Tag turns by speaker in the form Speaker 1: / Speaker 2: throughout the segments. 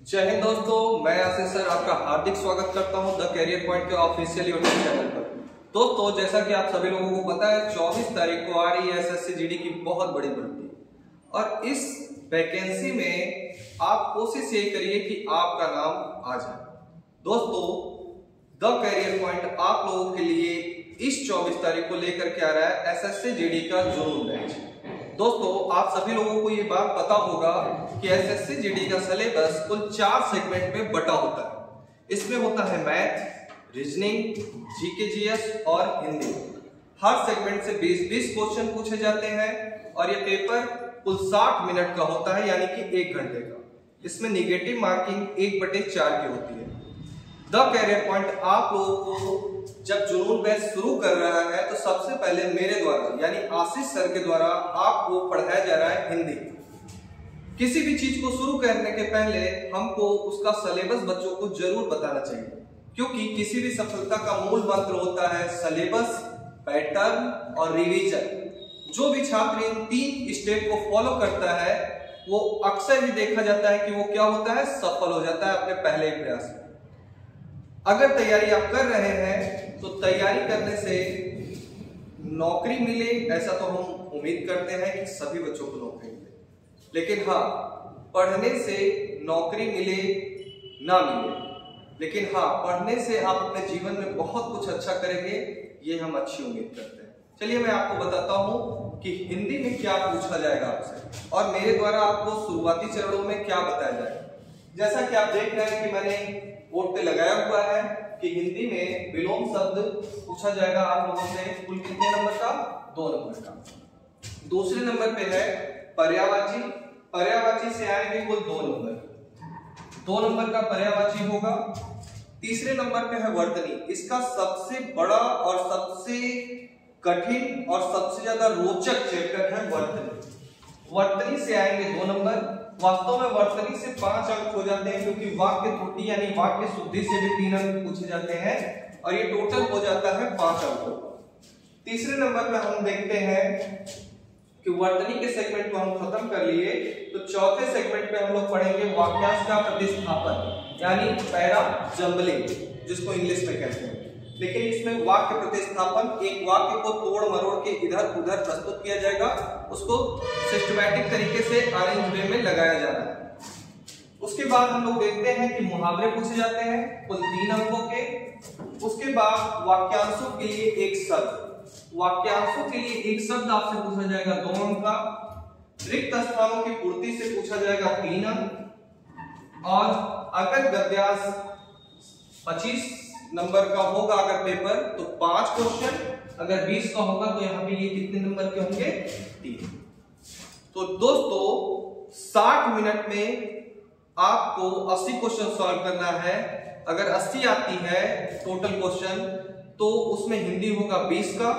Speaker 1: जय हिंद दोस्तों, मैं आशीष सर आपका हार्दिक स्वागत करता हूं द कैरियर पॉइंट के ऑफिशियल यूट्यूब चैनल पर। दोस्तों, जैसा कि आप सभी लोगों को पता है 24 तारीख को आ रही है एसएससी जीडी की बहुत बड़ी भर्ती और इस वैकेंसी में आप कोशिश ये करिए कि आपका नाम आ जाए। दोस्तों, द कैरियर पॉइंट आप लोगों के लिए इस 24 तारीख को लेकर के आ रहा है एसएससी जीडी का जुनून बैच। दोस्तों, आप सभी लोगों को ये बात पता होगा कि एसएससी जीडी का सिलेबस कुल 4 सेगमेंट में बटा होता है। इसमें होता है मैथ, रीजनिंग, जीके जीएस और हिंदी। हर सेगमेंट से 20-20 क्वेश्चन पूछे जाते हैं और ये पेपर कुल 60 मिनट का होता है, यानी कि 1 घंटे का। इसमें निगेटिव मार्किंग 1/4 की होती है। द कैरियर पॉइंट आप लोगों को जब जुनून बैच शुरू कर रहा है तो सबसे पहले मेरे द्वारा यानी आशीष सर के द्वारा आपको पढ़ाया जा रहा है हिंदी। किसी भी चीज को शुरू करने के पहले हमको उसका सिलेबस बच्चों को जरूर बताना चाहिए, क्योंकि किसी भी सफलता का मूल मंत्र होता है सिलेबस, पैटर्न और रिवीजन। जो भी छात्र इन 3 स्टेप को फॉलो करता है वो अक्सर ही देखा जाता है कि वो क्या होता है, सफल हो जाता है अपने पहले ही प्रयास में। अगर तैयारी आप कर रहे हैं तो तैयारी करने से नौकरी मिले ऐसा तो हम उम्मीद करते हैं कि सभी बच्चों को नौकरी मिले, लेकिन हाँ, पढ़ने से नौकरी मिले ना मिले, लेकिन हाँ, पढ़ने से आप अपने जीवन में बहुत कुछ अच्छा करेंगे, ये हम अच्छी उम्मीद करते हैं। चलिए मैं आपको बताता हूं कि हिंदी में क्या पूछा जाएगा आपसे और मेरे द्वारा आपको शुरुआती चरणों में क्या बताया जाएगा। जैसा कि आप देख रहे हैं कि मैंने बोर्ड पे लगाया हुआ है कि हिंदी में विलोम शब्द पूछा जाएगा आप लोगों से। कुल कितने नंबर का? 2 नंबर का। दूसरे नंबर पे है पर्यायवाची। पर्यायवाची से आएंगे कुल 2 नंबर। 2 नंबर का पर्यायवाची होगा। तीसरे नंबर पे है वर्तनी। इसका सबसे बड़ा और सबसे कठिन और सबसे ज्यादा रोचक चैप्टर है वर्तनी। वर्तनी से आएंगे 2 नंबर। वास्तव में वर्तनी से 5 अंक हो जाते हैं, क्योंकि वाक्य त्रुटि यानी वाक्य शुद्धि से भी 3 अंक पूछे जाते हैं और ये टोटल हो जाता है 5 अंकों का। तीसरे नंबर पे हम देखते हैं कि वर्तनी के सेगमेंट को हम खत्म कर लिए, तो चौथे सेगमेंट पे हम लोग पढ़ेंगे वाक्यांश का प्रतिस्थापन यानी पैरा जंबलिंग, जिसको इंग्लिश में कहते हैं। लेकिन इसमें वाक्य प्रतिस्थापन, एक वाक्य को तोड़ मरोड़ के इधर उधर प्रस्तुत किया जाएगा, उसको सिस्टमैटिक तरीके से अरेंज वे में लगाया जा रहा है। उसके बाद हम लोग देखते हैं कि मुहावरे पूछे जाते हैं कुल 3 अंकों के। उसके बाद वाक्यांशों के लिए एक शब्द, वाक्यांशों के लिए एक शब्द आपसे पूछा जाएगा 2 अंक का। रिक्त स्थानों की पूर्ति से पूछा जाएगा 3 अंक। और अगर गद्यांश 25 नंबर का होगा अगर पेपर तो 5 क्वेश्चन, अगर 20 का होगा तो यहाँ पे ये कितने नंबर के होंगे? 3। तो दोस्तों 60 मिनट में आपको 80 क्वेश्चन सॉल्व करना है। अगर 80 आती है टोटल क्वेश्चन तो उसमें हिंदी होगा 20 का,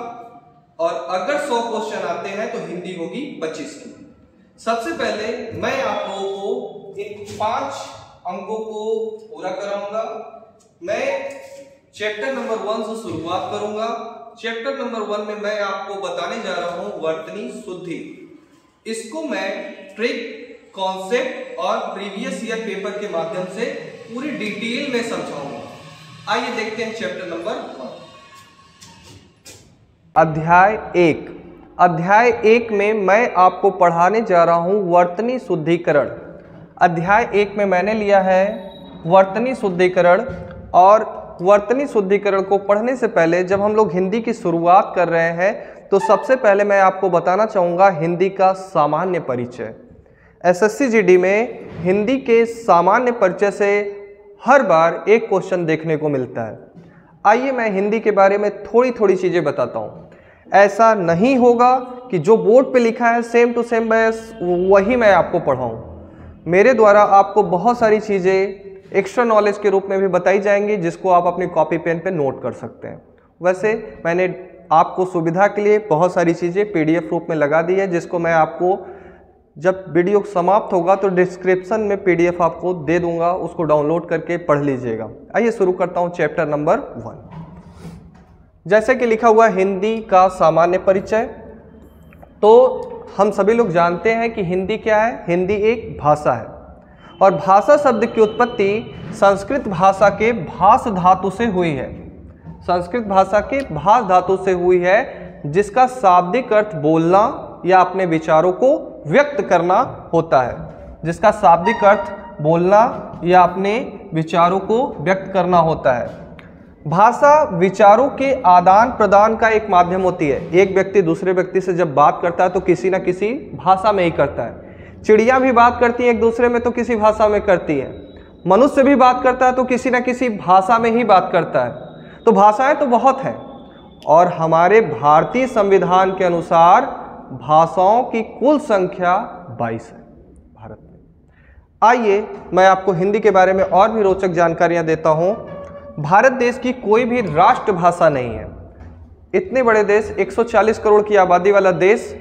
Speaker 1: और अगर 100 क्वेश्चन आते हैं तो हिंदी होगी 25 की। सबसे पहले मैं आप लोगों को इन 5 अंकों को पूरा कराऊंगा। मैं चैप्टर नंबर 1 से शुरुआत करूंगा। चैप्टर नंबर 1 में मैं आपको बताने जा रहा हूं वर्तनी शुद्धि। इसको मैं ट्रिक, कॉन्सेप्ट और प्रीवियस ईयर पेपर के माध्यम से पूरी डिटेल में समझाऊंगा। आइए देखते हैं चैप्टर नंबर 1।
Speaker 2: अध्याय 1। अध्याय 1 में मैं आपको पढ़ाने जा रहा हूं वर्तनी शुद्धिकरण। अध्याय 1 में मैंने लिया है वर्तनी शुद्धिकरण, और वर्तनी शुद्धिकरण को पढ़ने से पहले जब हम लोग हिंदी की शुरुआत कर रहे हैं तो सबसे पहले मैं आपको बताना चाहूँगा हिंदी का सामान्य परिचय। एसएससी जीडी में हिंदी के सामान्य परिचय से हर बार एक क्वेश्चन देखने को मिलता है। आइए मैं हिंदी के बारे में थोड़ी थोड़ी चीज़ें बताता हूँ। ऐसा नहीं होगा कि जो बोर्ड पे लिखा है सेम टू सेम बस वही मैं आपको पढ़ाऊँ। मेरे द्वारा आपको बहुत सारी चीज़ें एक्स्ट्रा नॉलेज के रूप में भी बताई जाएंगी, जिसको आप अपनी कॉपी पेन पे नोट कर सकते हैं। वैसे मैंने आपको सुविधा के लिए बहुत सारी चीज़ें पीडीएफ रूप में लगा दी है, जिसको मैं आपको जब वीडियो समाप्त होगा तो डिस्क्रिप्शन में पीडीएफ आपको दे दूंगा, उसको डाउनलोड करके पढ़ लीजिएगा। आइए शुरू करता हूँ चैप्टर नंबर 1। जैसे कि लिखा हुआ हिंदी का सामान्य परिचय। तो हम सभी लोग जानते हैं कि हिंदी क्या है। हिंदी एक भाषा है और भाषा शब्द की उत्पत्ति संस्कृत भाषा के भास धातु से हुई है। संस्कृत भाषा के भास धातु से हुई है, जिसका शाब्दिक अर्थ बोलना या अपने विचारों को व्यक्त करना होता है। जिसका शाब्दिक अर्थ बोलना या अपने विचारों को व्यक्त करना होता है। भाषा विचारों के आदान प्रदान का एक माध्यम होती है। एक व्यक्ति दूसरे व्यक्ति से जब बात करता है तो किसी न किसी भाषा में ही करता है। चिड़िया भी बात करती है एक दूसरे में तो किसी भाषा में करती है। मनुष्य भी बात करता है तो किसी न किसी भाषा में ही बात करता है। तो भाषाएं तो बहुत हैं, और हमारे भारतीय संविधान के अनुसार भाषाओं की कुल संख्या 22 है भारत में। आइए मैं आपको हिंदी के बारे में और भी रोचक जानकारियां देता हूं। भारत देश की कोई भी राष्ट्रभाषा नहीं है। इतने बड़े देश, 140 करोड़ की आबादी वाला देश,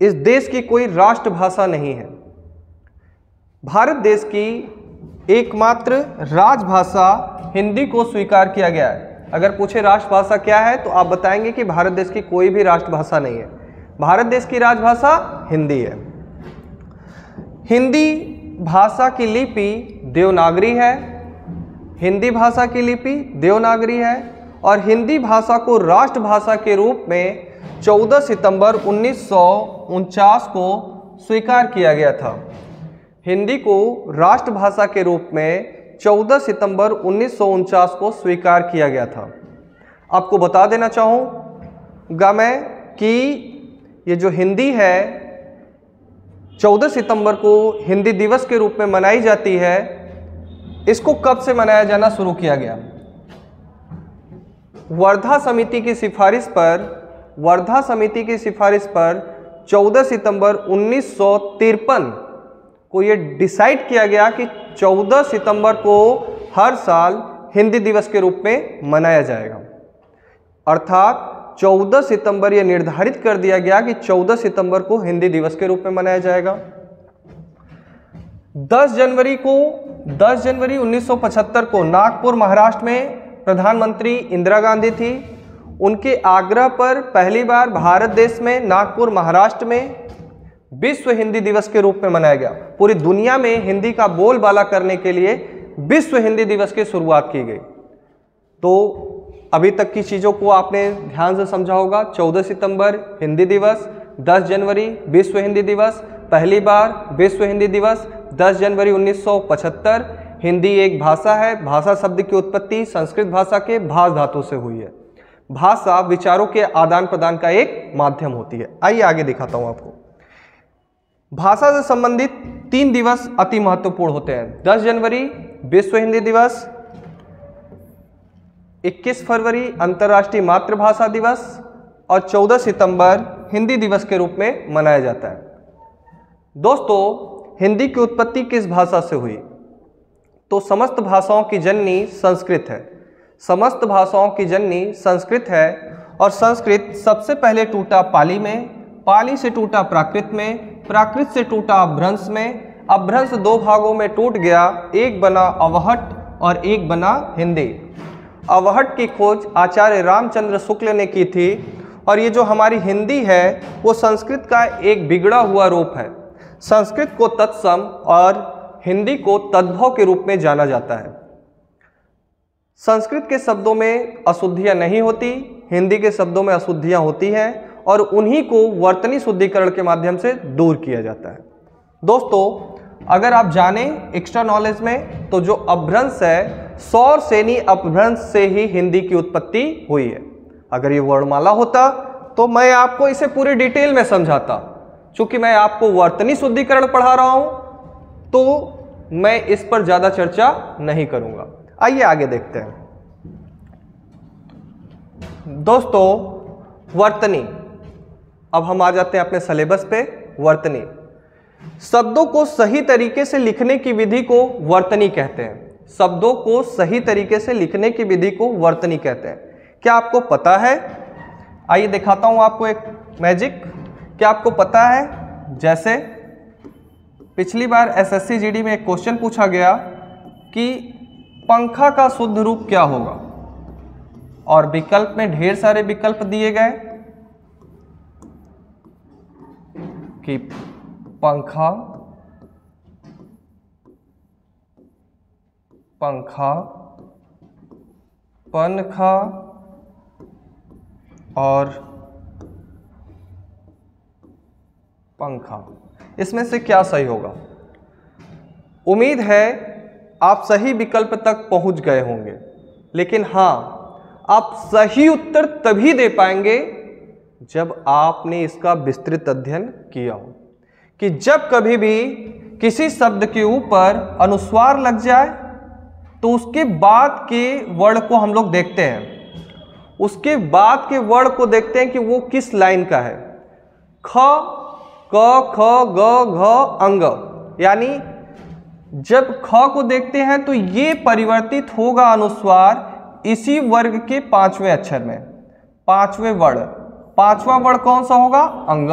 Speaker 2: इस देश की कोई राष्ट्रभाषा नहीं है। भारत देश की एकमात्र राजभाषा हिंदी को स्वीकार किया गया है। अगर पूछे राष्ट्रभाषा क्या है तो आप बताएंगे कि भारत देश की कोई भी राष्ट्रभाषा नहीं है। भारत देश की राजभाषा हिंदी है। हिंदी भाषा की लिपि देवनागरी है। हिंदी भाषा की लिपि देवनागरी है और हिंदी भाषा को राष्ट्रभाषा के रूप में 14 सितंबर 1949 को स्वीकार किया गया था। हिंदी को राष्ट्रभाषा के रूप में 14 सितंबर 1949 को स्वीकार किया गया था। आपको बता देना चाहूँगा मैं कि ये जो हिंदी है 14 सितंबर को हिंदी दिवस के रूप में मनाई जाती है। इसको कब से मनाया जाना शुरू किया गया? वर्धा समिति की सिफारिश पर 14 सितंबर 1953 को ये डिसाइड किया गया कि 14 सितंबर को हर साल हिंदी दिवस के रूप में मनाया जाएगा। अर्थात 14 सितंबर ये निर्धारित कर दिया गया कि 14 सितंबर को हिंदी दिवस के रूप में मनाया जाएगा। 10 जनवरी 1975 को नागपुर महाराष्ट्र में प्रधानमंत्री इंदिरा गांधी थी। उनके आग्रह पर पहली बार भारत देश में नागपुर महाराष्ट्र में विश्व हिंदी दिवस के रूप में मनाया गया। पूरी दुनिया में हिंदी का बोलबाला करने के लिए विश्व हिंदी दिवस की शुरुआत की गई। तो अभी तक की चीज़ों को आपने ध्यान से समझा होगा। 14 सितंबर हिंदी दिवस, 10 जनवरी विश्व हिंदी दिवस, पहली बार विश्व हिंदी दिवस 10 जनवरी 1975। हिंदी एक भाषा है। भाषा शब्द की उत्पत्ति संस्कृत भाषा के भास धातु से हुई है। भाषा विचारों के आदान प्रदान का एक माध्यम होती है। आइए आगे दिखाता हूं आपको। भाषा से संबंधित 3 दिवस अति महत्वपूर्ण होते हैं। 10 जनवरी विश्व हिंदी दिवस, 21 फरवरी अंतर्राष्ट्रीय मातृभाषा दिवस और 14 सितंबर हिंदी दिवस के रूप में मनाया जाता है। दोस्तों, हिंदी की उत्पत्ति किस भाषा से हुई? तो समस्त भाषाओं की जननी संस्कृत है। समस्त भाषाओं की जननी संस्कृत है और संस्कृत सबसे पहले टूटा पाली में, पाली से टूटा प्राकृत में, प्राकृत से टूटा अपभ्रंश में, अपभ्रंश 2 भागों में टूट गया। एक बना अवहट और एक बना हिंदी। अवहट की खोज आचार्य रामचंद्र शुक्ल ने की थी और ये जो हमारी हिंदी है वो संस्कृत का एक बिगड़ा हुआ रूप है। संस्कृत को तत्सम और हिंदी को तद्भव के रूप में जाना जाता है। संस्कृत के शब्दों में अशुद्धियां नहीं होती, हिंदी के शब्दों में अशुद्धियां होती हैं और उन्हीं को वर्तनी शुद्धिकरण के माध्यम से दूर किया जाता है। दोस्तों, अगर आप जानें एक्स्ट्रा नॉलेज में तो जो अपभ्रंश है सौर सेनी अपभ्रंश से ही हिंदी की उत्पत्ति हुई है। अगर ये वर्णमाला होता तो मैं आपको इसे पूरे डिटेल में समझाता। चूंकि मैं आपको वर्तनी शुद्धिकरण पढ़ा रहा हूं तो मैं इस पर ज्यादा चर्चा नहीं करूंगा। आइए आगे देखते हैं। दोस्तों, वर्तनी, अब हम आ जाते हैं अपने सिलेबस पे। वर्तनी शब्दों को सही तरीके से लिखने की विधि को वर्तनी कहते हैं। शब्दों को सही तरीके से लिखने की विधि को वर्तनी कहते हैं। क्या आपको पता है? आइए दिखाता हूं आपको एक मैजिक। क्या आपको पता है, जैसे पिछली बार एसएससी जीडी में एक क्वेश्चन पूछा गया कि पंखा का शुद्ध रूप क्या होगा, और विकल्प में ढेर सारे विकल्प दिए गए कि पंखा, पंखा, पंखा और पंखा। इसमें से क्या सही होगा? उम्मीद है आप सही विकल्प तक पहुंच गए होंगे, लेकिन हाँ, आप सही उत्तर तभी दे पाएंगे जब आपने इसका विस्तृत अध्ययन किया हो। कि जब कभी भी किसी शब्द के ऊपर अनुस्वार लग जाए तो उसके बाद के वर्ड को हम लोग देखते हैं, उसके बाद के वर्ड को देखते हैं कि वो किस लाइन का है। ख, क, ख, ग, घ, अंग, यानी जब ख को देखते हैं तो ये परिवर्तित होगा अनुस्वार इसी वर्ग के 5वें अक्षर में। 5वें वर्ड, 5वां वर्ड कौन सा होगा? अंग,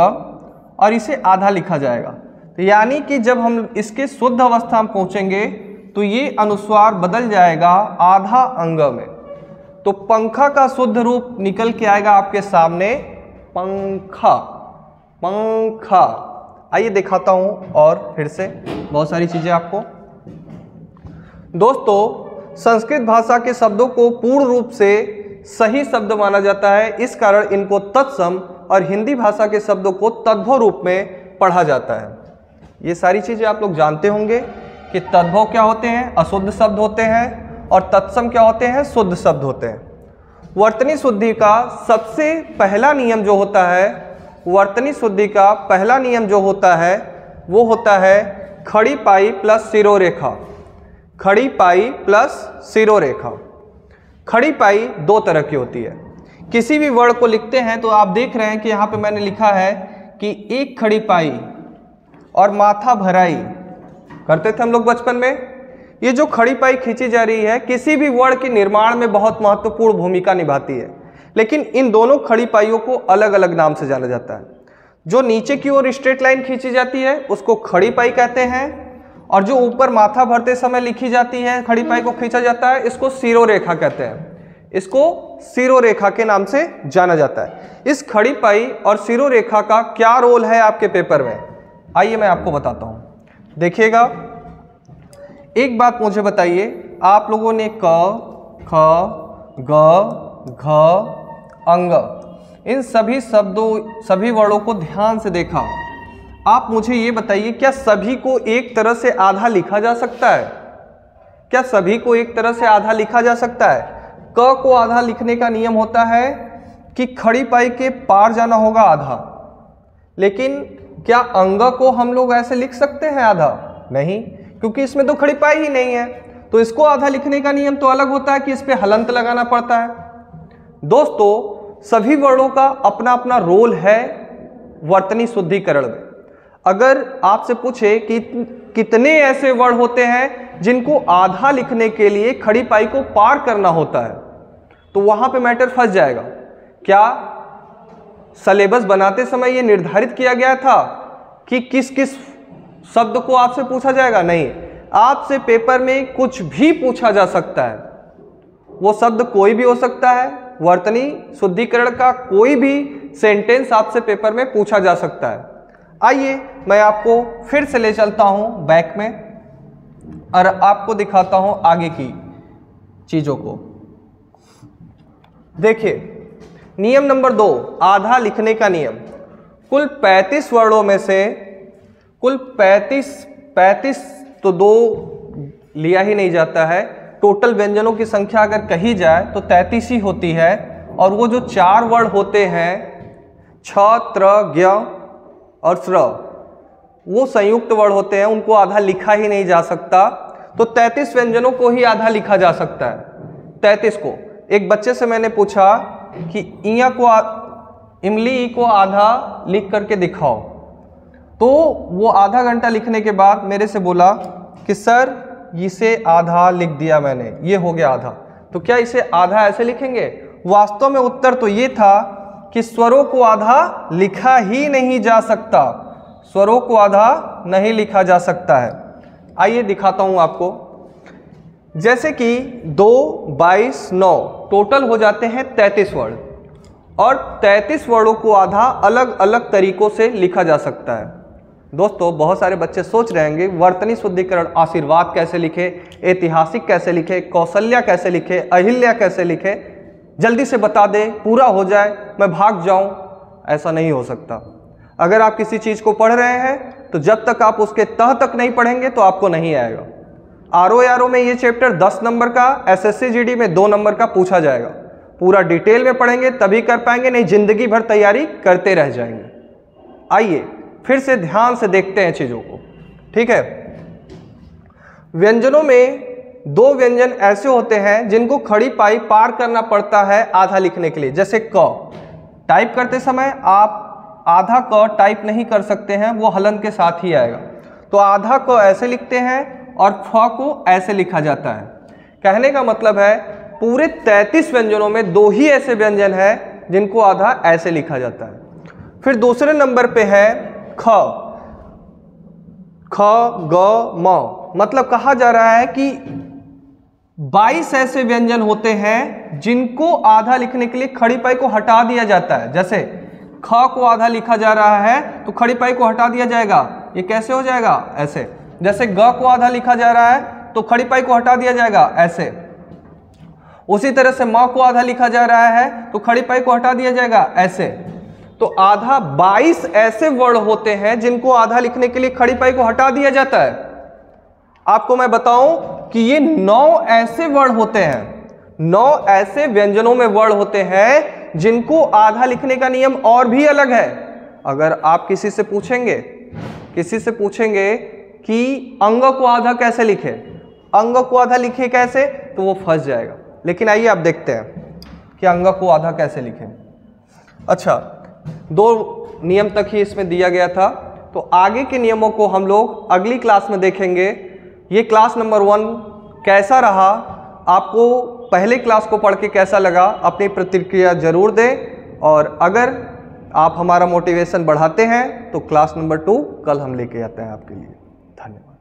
Speaker 2: और इसे आधा लिखा जाएगा। तो यानी कि जब हम इसके शुद्ध अवस्था में पहुंचेंगे तो ये अनुस्वार बदल जाएगा आधा अंग में। तो पंखा का शुद्ध रूप निकल के आएगा आपके सामने पंखा, पंखा। आइए दिखाता हूं और फिर से बहुत सारी चीजें आपको। दोस्तों, संस्कृत भाषा के शब्दों को पूर्ण रूप से सही शब्द माना जाता है, इस कारण इनको तत्सम, और हिंदी भाषा के शब्दों को तद्भव रूप में पढ़ा जाता है। ये सारी चीजें आप लोग जानते होंगे कि तद्भव क्या होते हैं? अशुद्ध शब्द होते हैं, और तत्सम क्या होते हैं? शुद्ध शब्द होते हैं। वर्तनी शुद्धि का सबसे पहला नियम जो होता है, वर्तनी शुद्धि का पहला नियम जो होता है वो होता है खड़ी पाई प्लस सिरोरेखा। खड़ी पाई प्लस सिरोरेखा। खड़ी पाई दो तरह की होती है। किसी भी वर्ड को लिखते हैं तो आप देख रहे हैं कि यहाँ पे मैंने लिखा है कि एक खड़ी पाई और माथा भराई करते थे हम लोग बचपन में। ये जो खड़ी पाई खींची जा रही है किसी भी वर्ड के निर्माण में बहुत महत्वपूर्ण भूमिका निभाती है, लेकिन इन दोनों खड़ी पाइयों को अलग अलग नाम से जाना जाता है। जो नीचे की ओर स्ट्रेट लाइन खींची जाती है उसको खड़ी पाई कहते हैं, और जो ऊपर माथा भरते समय लिखी जाती है खड़ी पाई को खींचा जाता है, इसको सिरोरेखा कहते हैं। इसको सिरोरेखा के नाम से जाना जाता है। इस खड़ी पाई और सिरोरेखा का क्या रोल है आपके पेपर में, आइए मैं आपको बताता हूँ। देखिएगा, एक बात मुझे बताइए, आप लोगों ने क, ख, ग, घ, अंग, इन सभी शब्दों, सभी वर्डों को ध्यान से देखा। आप मुझे ये बताइए, क्या सभी को एक तरह से आधा लिखा जा सकता है? क्या सभी को एक तरह से आधा लिखा जा सकता है? क को आधा लिखने का नियम होता है कि खड़ी पाई के पार जाना होगा आधा, लेकिन क्या अंग को हम लोग ऐसे लिख सकते हैं आधा? नहीं, क्योंकि इसमें तो खड़ी पाई ही नहीं है। तो इसको आधा लिखने का नियम तो अलग होता है कि इस पे हलंत लगाना पड़ता है। दोस्तों, सभी वर्डों का अपना अपना रोल है वर्तनी शुद्धिकरण में। अगर आपसे पूछे कि कितने ऐसे वर्ड होते हैं जिनको आधा लिखने के लिए खड़ी पाई को पार करना होता है, तो वहां पे मैटर फंस जाएगा। क्या सिलेबस बनाते समय ये निर्धारित किया गया था कि किस किस शब्द को आपसे पूछा जाएगा? नहीं, आपसे पेपर में कुछ भी पूछा जा सकता है। वो शब्द कोई भी हो सकता है, वर्तनी शुद्धिकरण का कोई भी सेंटेंस आपसे पेपर में पूछा जा सकता है। आइए मैं आपको फिर से ले चलता हूं बैक में और आपको दिखाता हूं आगे की चीजों को। देखिए, नियम नंबर 2, आधा लिखने का नियम। कुल 35 वर्डों में से कुल 35 तो 2 लिया ही नहीं जाता है। टोटल व्यंजनों की संख्या अगर कही जाए तो 33 ही होती है, और वो जो 4 वर्ड होते हैं छ, त्र, ज्ञ और स्र, वो संयुक्त वर्ड होते हैं, उनको आधा लिखा ही नहीं जा सकता। तो 33 व्यंजनों को ही आधा लिखा जा सकता है। 33 को। एक बच्चे से मैंने पूछा कि इया को इमली ई को आधा लिख करके दिखाओ, तो वो आधा घंटा लिखने के बाद मेरे से बोला कि सर इसे आधा लिख दिया मैंने, ये हो गया आधा। तो क्या इसे आधा ऐसे लिखेंगे? वास्तव में उत्तर तो ये था कि स्वरों को आधा लिखा ही नहीं जा सकता। स्वरों को आधा नहीं लिखा जा सकता है। आइए दिखाता हूं आपको। जैसे कि 2, 22, 9 टोटल हो जाते हैं 33 वर्ड, और 33 वर्डों को आधा अलग अलग तरीकों से लिखा जा सकता है। दोस्तों बहुत सारे बच्चे सोच रहे होंगे वर्तनी शुद्धिकरण आशीर्वाद कैसे लिखे, ऐतिहासिक कैसे लिखे, कौशल्या कैसे लिखे, अहिल्या कैसे लिखे, जल्दी से बता दे, पूरा हो जाए, मैं भाग जाऊं। ऐसा नहीं हो सकता। अगर आप किसी चीज़ को पढ़ रहे हैं तो जब तक आप उसके तह तक नहीं पढ़ेंगे तो आपको नहीं आएगा। आरओ में ये चैप्टर 10 नंबर का, एसएससी जीडी में 2 नंबर का पूछा जाएगा। पूरा डिटेल में पढ़ेंगे तभी कर पाएंगे, नहीं जिंदगी भर तैयारी करते रह जाएंगे। आइए फिर से ध्यान से देखते हैं चीज़ों को, ठीक है। व्यंजनों में 2 व्यंजन ऐसे होते हैं जिनको खड़ी पाई पार करना पड़ता है आधा लिखने के लिए। जैसे क, टाइप करते समय आप आधा क टाइप नहीं कर सकते हैं, वो हलन के साथ ही आएगा। तो आधा क ऐसे लिखते हैं और फ को ऐसे लिखा जाता है। कहने का मतलब है पूरे 33 व्यंजनों में 2 ही ऐसे व्यंजन हैं जिनको आधा ऐसे लिखा जाता है। फिर दूसरे नंबर पे है ख, ख ग म, मतलब कहा जा रहा है कि 22 ऐसे व्यंजन होते हैं जिनको आधा लिखने के लिए खड़ी पाई को हटा दिया जाता है। जैसे ख को आधा लिखा जा रहा है तो खड़ी पाई को हटा दिया जाएगा, ये कैसे हो जाएगा, ऐसे। जैसे ग को आधा लिखा जा रहा है तो खड़ी पाई को हटा दिया जाएगा, ऐसे। उसी तरह से म को आधा लिखा जा रहा है तो खड़ी पाई को हटा दिया जाएगा, ऐसे। तो आधा 22 ऐसे वर्ड होते हैं जिनको आधा लिखने के लिए खड़ी पाई को हटा दिया जाता है। आपको मैं बताऊं कि ये 9 ऐसे वर्ड होते हैं, 9 ऐसे व्यंजनों में वर्ड होते हैं जिनको आधा लिखने का नियम और भी अलग है। अगर आप किसी से पूछेंगे कि अंग को आधा कैसे लिखे, अंग को आधा लिखे कैसे, तो वो फंस जाएगा। लेकिन आइए आप देखते हैं कि अंग को आधा कैसे लिखें। अच्छा, 2 नियम तक ही इसमें दिया गया था, तो आगे के नियमों को हम लोग अगली क्लास में देखेंगे। ये क्लास नंबर 1 कैसा रहा, आपको पहले क्लास को पढ़ के कैसा लगा, अपनी प्रतिक्रिया जरूर दें। और अगर आप हमारा मोटिवेशन बढ़ाते हैं तो क्लास नंबर 2 कल हम लेके आते हैं आपके लिए। धन्यवाद।